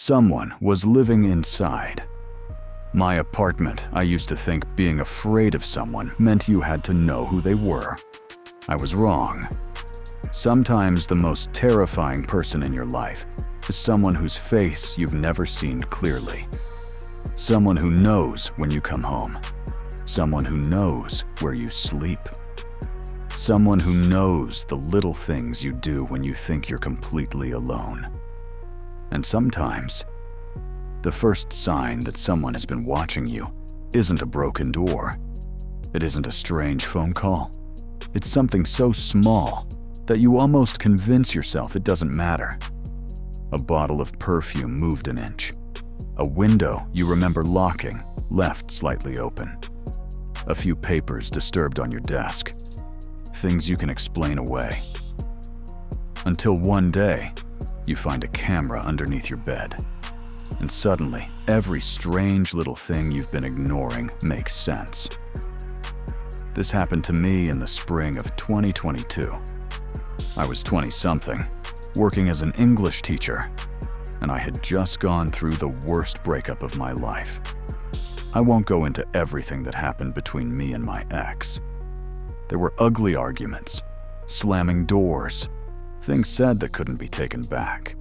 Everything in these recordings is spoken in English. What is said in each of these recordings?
Someone was living inside. My apartment, I used to think being afraid of someone meant you had to know who they were. I was wrong. Sometimes the most terrifying person in your life is someone whose face you've never seen clearly. Someone who knows when you come home. Someone who knows where you sleep. Someone who knows the little things you do when you think you're completely alone. And sometimes, the first sign that someone has been watching you isn't a broken door. It isn't a strange phone call. It's something so small that you almost convince yourself it doesn't matter. A bottle of perfume moved an inch. A window you remember locking left slightly open. A few papers disturbed on your desk. Things you can explain away. Until one day, you find a camera underneath your bed. And suddenly, every strange little thing you've been ignoring makes sense. This happened to me in the spring of 2022. I was 20-something, working as an English teacher, and I had just gone through the worst breakup of my life. I won't go into everything that happened between me and my ex. There were ugly arguments, slamming doors, things said that couldn't be taken back,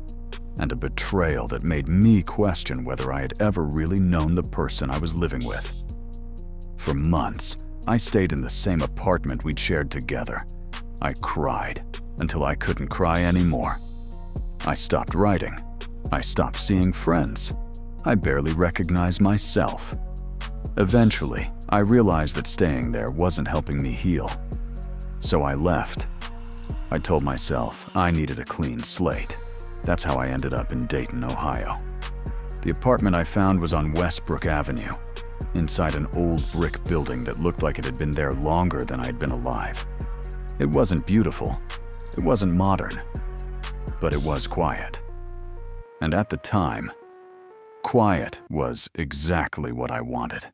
and a betrayal that made me question whether I had ever really known the person I was living with. For months, I stayed in the same apartment we'd shared together. I cried until I couldn't cry anymore. I stopped writing. I stopped seeing friends. I barely recognized myself. Eventually, I realized that staying there wasn't helping me heal. So I left. I told myself I needed a clean slate. That's how I ended up in Dayton, Ohio. The apartment I found was on Westbrook Avenue, inside an old brick building that looked like it had been there longer than I'd been alive. It wasn't beautiful. It wasn't modern. But it was quiet. And at the time, quiet was exactly what I wanted.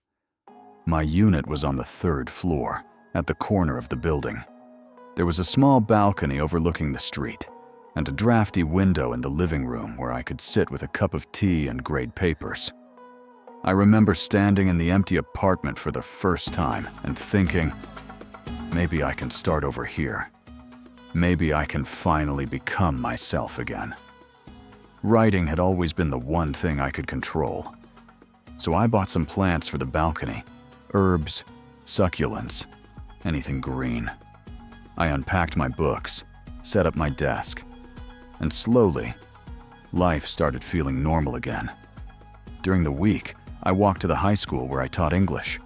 My unit was on the 3rd floor, at the corner of the building. There was a small balcony overlooking the street, and a drafty window in the living room where I could sit with a cup of tea and grade papers. I remember standing in the empty apartment for the first time and thinking, maybe I can start over here. Maybe I can finally become myself again. Writing had always been the one thing I could control. So I bought some plants for the balcony, herbs, succulents, anything green. I unpacked my books, set up my desk, and slowly, life started feeling normal again. During the week, I walked to the high school where I taught English.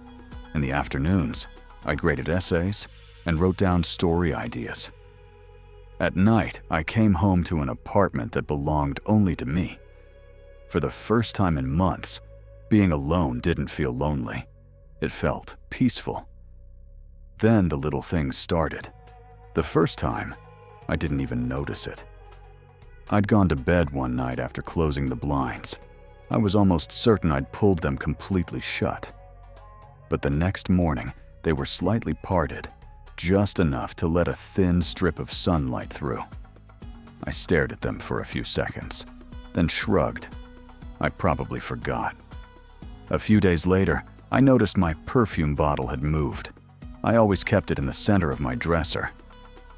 In the afternoons, I graded essays and wrote down story ideas. At night, I came home to an apartment that belonged only to me. For the first time in months, being alone didn't feel lonely. It felt peaceful. Then the little things started. The first time, I didn't even notice it. I'd gone to bed one night after closing the blinds. I was almost certain I'd pulled them completely shut. But the next morning, they were slightly parted, just enough to let a thin strip of sunlight through. I stared at them for a few seconds, then shrugged. I probably forgot. A few days later, I noticed my perfume bottle had moved. I always kept it in the center of my dresser.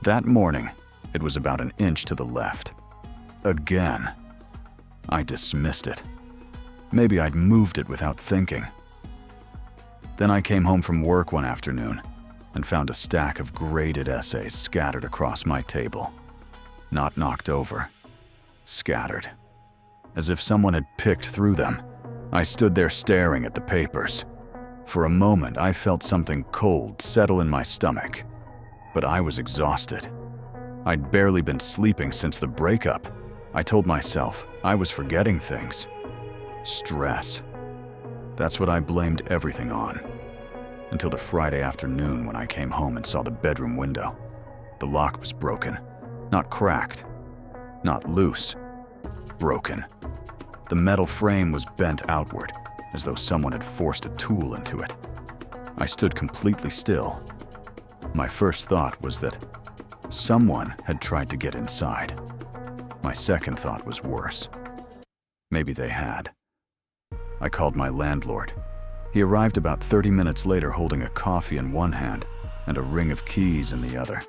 That morning, it was about an inch to the left. Again. I dismissed it. Maybe I'd moved it without thinking. Then I came home from work one afternoon and found a stack of graded essays scattered across my table. Not knocked over. Scattered. As if someone had picked through them. I stood there staring at the papers. For a moment, I felt something cold settle in my stomach. But I was exhausted. I'd barely been sleeping since the breakup. I told myself I was forgetting things. Stress. That's what I blamed everything on. Until the Friday afternoon when I came home and saw the bedroom window. The lock was broken. Not cracked. Not loose. Broken. The metal frame was bent outward, as though someone had forced a tool into it. I stood completely still. My first thought was that someone had tried to get inside. My second thought was worse. Maybe they had. I called my landlord. He arrived about 30 minutes later holding a coffee in one hand and a ring of keys in the other.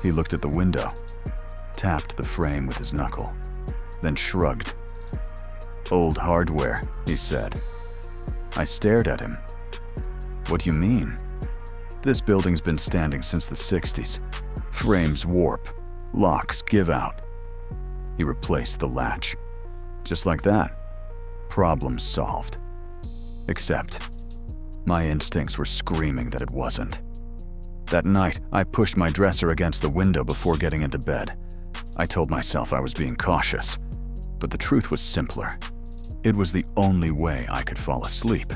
He looked at the window, tapped the frame with his knuckle, then shrugged. "Old hardware," he said. I stared at him. "What do you mean?" "This building's been standing since the 60s. Frames warp, locks give out." He replaced the latch. Just like that. Problem solved. Except, my instincts were screaming that it wasn't. That night, I pushed my dresser against the window before getting into bed. I told myself I was being cautious, but the truth was simpler. It was the only way I could fall asleep.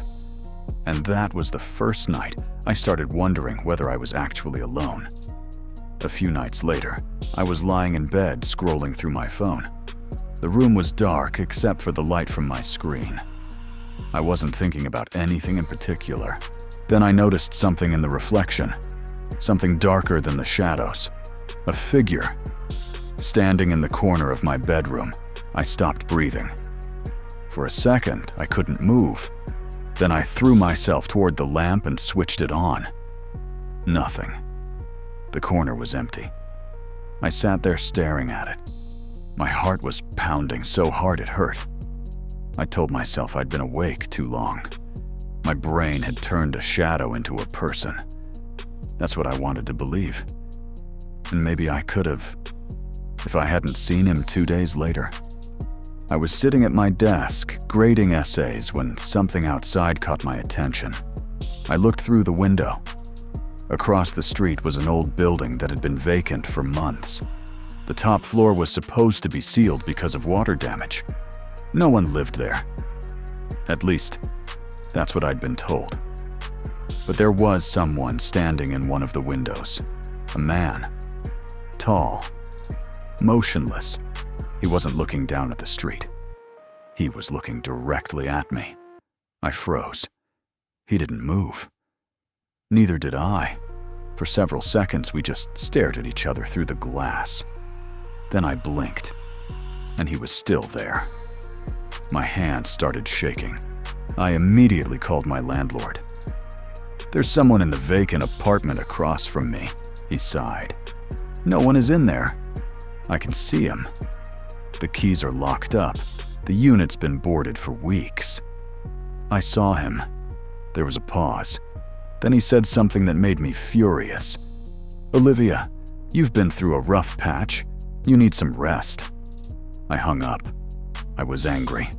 And that was the first night I started wondering whether I was actually alone. A few nights later, I was lying in bed scrolling through my phone. The room was dark except for the light from my screen. I wasn't thinking about anything in particular. Then I noticed something in the reflection, something darker than the shadows. A figure. Standing in the corner of my bedroom, I stopped breathing. For a second, I couldn't move. Then I threw myself toward the lamp and switched it on. Nothing. The corner was empty. I sat there staring at it. My heart was pounding so hard it hurt. I told myself I'd been awake too long. My brain had turned a shadow into a person. That's what I wanted to believe. And maybe I could have, if I hadn't seen him 2 days later. I was sitting at my desk, grading essays, when something outside caught my attention. I looked through the window. Across the street was an old building that had been vacant for months. The top floor was supposed to be sealed because of water damage. No one lived there. At least, that's what I'd been told. But there was someone standing in one of the windows. A man. Tall. Motionless. He wasn't looking down at the street. He was looking directly at me. I froze. He didn't move. Neither did I. For several seconds, we just stared at each other through the glass. Then I blinked, and he was still there. My hands started shaking. I immediately called my landlord. "There's someone in the vacant apartment across from me," he sighed. "No one is in there. I can see him. The keys are locked up. The unit's been boarded for weeks." I saw him. There was a pause. Then he said something that made me furious. "Olivia, you've been through a rough patch. You need some rest." I hung up. I was angry.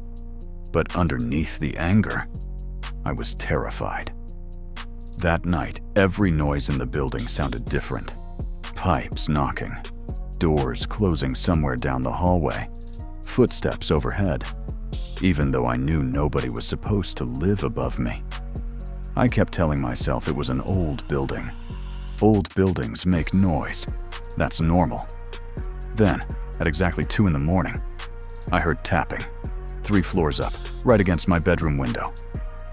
But underneath the anger, I was terrified. That night, every noise in the building sounded different. Pipes knocking, doors closing somewhere down the hallway, footsteps overhead, even though I knew nobody was supposed to live above me. I kept telling myself it was an old building. Old buildings make noise. That's normal. Then, at exactly 2 in the morning, I heard tapping, 3 floors up, right against my bedroom window.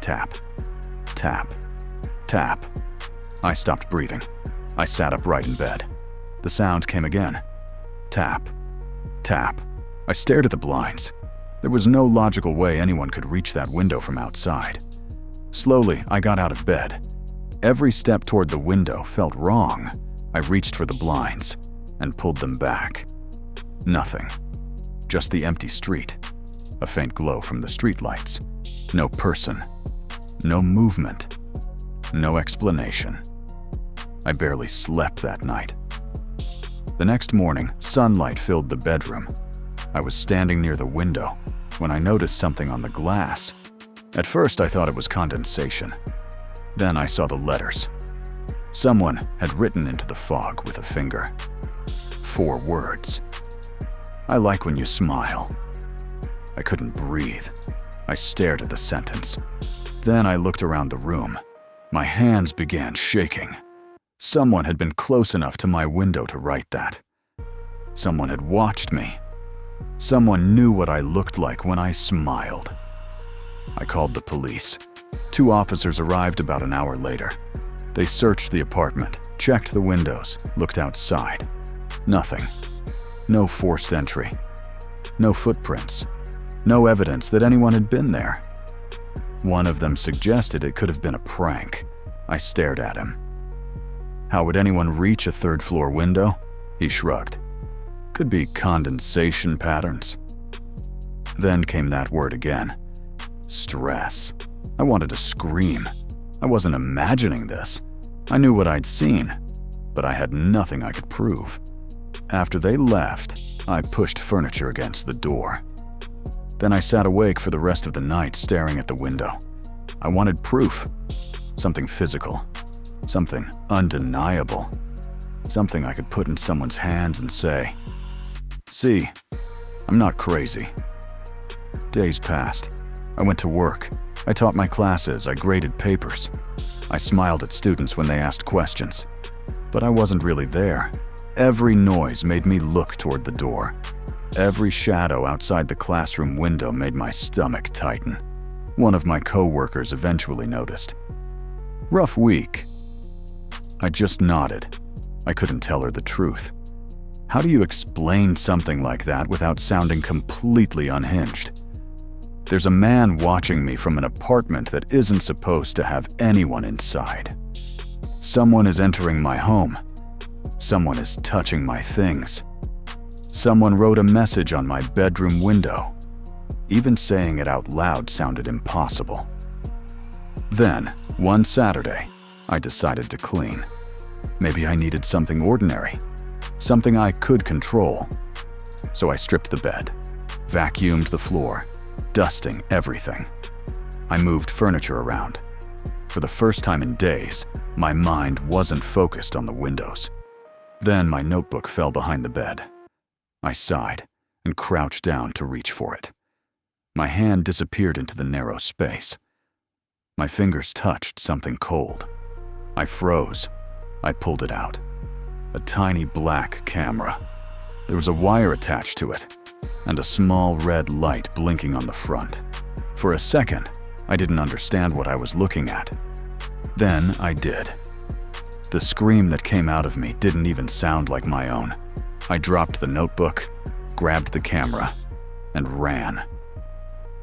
Tap, tap, tap. I stopped breathing. I sat upright in bed. The sound came again. Tap, tap. I stared at the blinds. There was no logical way anyone could reach that window from outside. Slowly, I got out of bed. Every step toward the window felt wrong. I reached for the blinds and pulled them back. Nothing. Just the empty street. A faint glow from the streetlights. No person. No movement. No explanation. I barely slept that night. The next morning, sunlight filled the bedroom. I was standing near the window when I noticed something on the glass. At first, I thought it was condensation. Then I saw the letters. Someone had written into the fog with a finger. 4 words. "I like when you smile." I couldn't breathe. I stared at the sentence. Then I looked around the room. My hands began shaking. Someone had been close enough to my window to write that. Someone had watched me. Someone knew what I looked like when I smiled. I called the police. 2 officers arrived about an hour later. They searched the apartment, checked the windows, looked outside. Nothing. No forced entry. No footprints. No evidence that anyone had been there. One of them suggested it could have been a prank. I stared at him. How would anyone reach a third-floor window? He shrugged. Could be condensation patterns. Then came that word again. Stress. I wanted to scream. I wasn't imagining this. I knew what I'd seen, but I had nothing I could prove. After they left, I pushed furniture against the door. Then I sat awake for the rest of the night staring at the window. I wanted proof. Something physical. Something undeniable. Something I could put in someone's hands and say, "See, I'm not crazy." Days passed. I went to work. I taught my classes. I graded papers. I smiled at students when they asked questions. But I wasn't really there. Every noise made me look toward the door. Every shadow outside the classroom window made my stomach tighten. One of my co-workers eventually noticed. "Rough week." I just nodded. I couldn't tell her the truth. How do you explain something like that without sounding completely unhinged? There's a man watching me from an apartment that isn't supposed to have anyone inside. Someone is entering my home. Someone is touching my things. Someone wrote a message on my bedroom window. Even saying it out loud sounded impossible. Then, one Saturday, I decided to clean. Maybe I needed something ordinary, something I could control. So I stripped the bed, vacuumed the floor, dusting everything. I moved furniture around. For the first time in days, my mind wasn't focused on the windows. Then my notebook fell behind the bed. I sighed and crouched down to reach for it. My hand disappeared into the narrow space. My fingers touched something cold. I froze. I pulled it out. A tiny black camera. There was a wire attached to it, and a small red light blinking on the front. For a second, I didn't understand what I was looking at. Then I did. The scream that came out of me didn't even sound like my own. I dropped the notebook, grabbed the camera, and ran.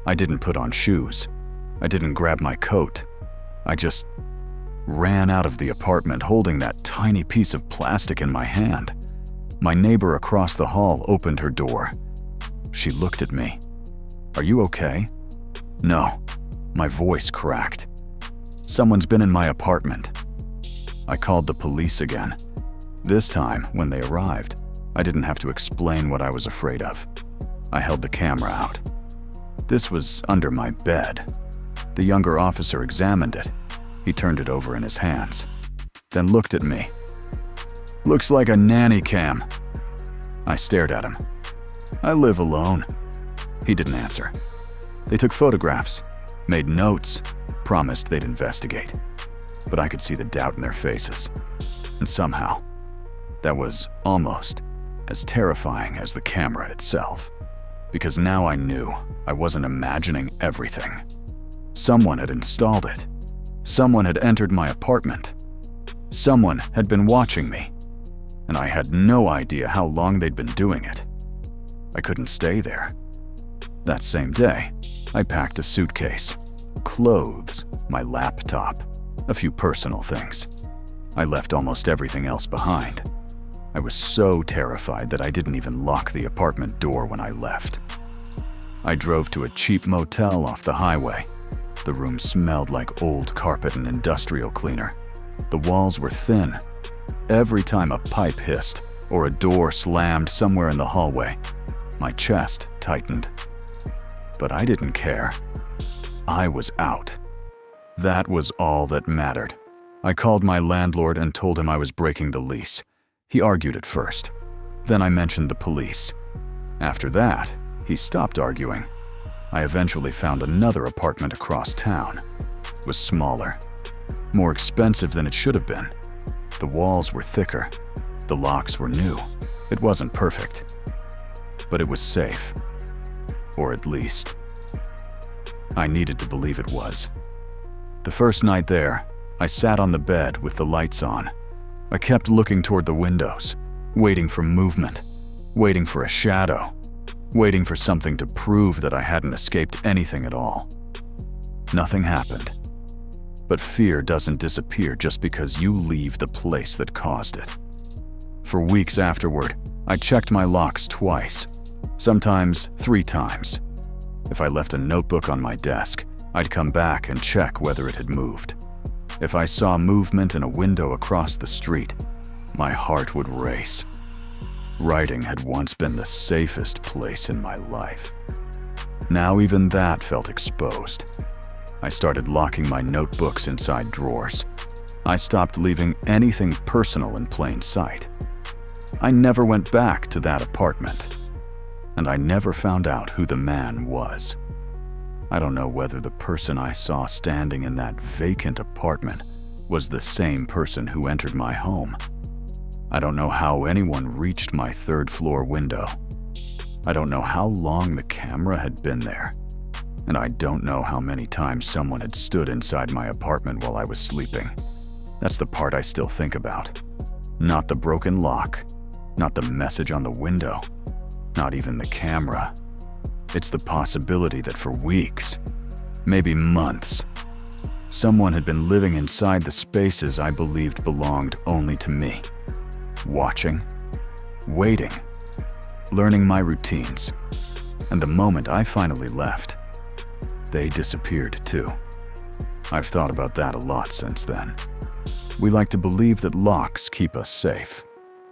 I didn't put on shoes. I didn't grab my coat. I just ran out of the apartment holding that tiny piece of plastic in my hand. My neighbor across the hall opened her door. She looked at me. "Are you okay?" "No." My voice cracked. "Someone's been in my apartment." I called the police again. This time, when they arrived, I didn't have to explain what I was afraid of. I held the camera out. This was under my bed. The younger officer examined it. He turned it over in his hands, then looked at me. "Looks like a nanny cam." I stared at him. "I live alone." He didn't answer. They took photographs, made notes, promised they'd investigate. But I could see the doubt in their faces. And somehow, that was almost as terrifying as the camera itself. Because now I knew I wasn't imagining everything. Someone had installed it. Someone had entered my apartment. Someone had been watching me. And I had no idea how long they'd been doing it. I couldn't stay there. That same day, I packed a suitcase, clothes, my laptop, a few personal things. I left almost everything else behind. I was so terrified that I didn't even lock the apartment door when I left. I drove to a cheap motel off the highway. The room smelled like old carpet and industrial cleaner. The walls were thin. Every time a pipe hissed or a door slammed somewhere in the hallway, my chest tightened. But I didn't care. I was out. That was all that mattered. I called my landlord and told him I was breaking the lease. He argued at first. Then I mentioned the police. After that, he stopped arguing. I eventually found another apartment across town. It was smaller, more expensive than it should have been. The walls were thicker. The locks were new. It wasn't perfect, but it was safe. Or at least, I needed to believe it was. The first night there, I sat on the bed with the lights on. I kept looking toward the windows, waiting for movement, waiting for a shadow. waiting for something to prove that I hadn't escaped anything at all. Nothing happened. But fear doesn't disappear just because you leave the place that caused it. For weeks afterward, I checked my locks twice, sometimes 3 times. If I left a notebook on my desk, I'd come back and check whether it had moved. If I saw movement in a window across the street, my heart would race. Writing had once been the safest place in my life. Now even that felt exposed. I started locking my notebooks inside drawers. I stopped leaving anything personal in plain sight. I never went back to that apartment. And I never found out who the man was. I don't know whether the person I saw standing in that vacant apartment was the same person who entered my home. I don't know how anyone reached my 3rd floor window. I don't know how long the camera had been there. And I don't know how many times someone had stood inside my apartment while I was sleeping. That's the part I still think about. Not the broken lock, not the message on the window, not even the camera. It's the possibility that for weeks, maybe months, someone had been living inside the spaces I believed belonged only to me. Watching, waiting, learning my routines. And the moment I finally left, they disappeared too. I've thought about that a lot since then. We like to believe that locks keep us safe,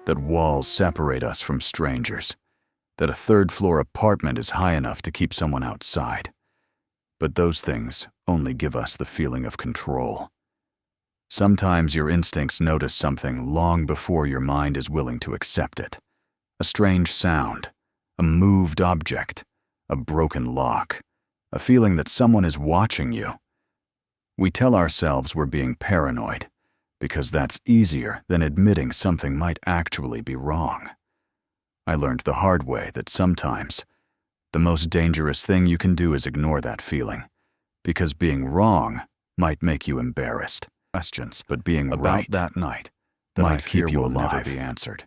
that walls separate us from strangers, that a 3rd floor apartment is high enough to keep someone outside. But those things only give us the feeling of control. Sometimes your instincts notice something long before your mind is willing to accept it. A strange sound, a moved object, a broken lock, a feeling that someone is watching you. We tell ourselves we're being paranoid, because that's easier than admitting something might actually be wrong. I learned the hard way that sometimes the most dangerous thing you can do is ignore that feeling, because being wrong might make you embarrassed. Questions, but being right that night might keep you alive. Be answered.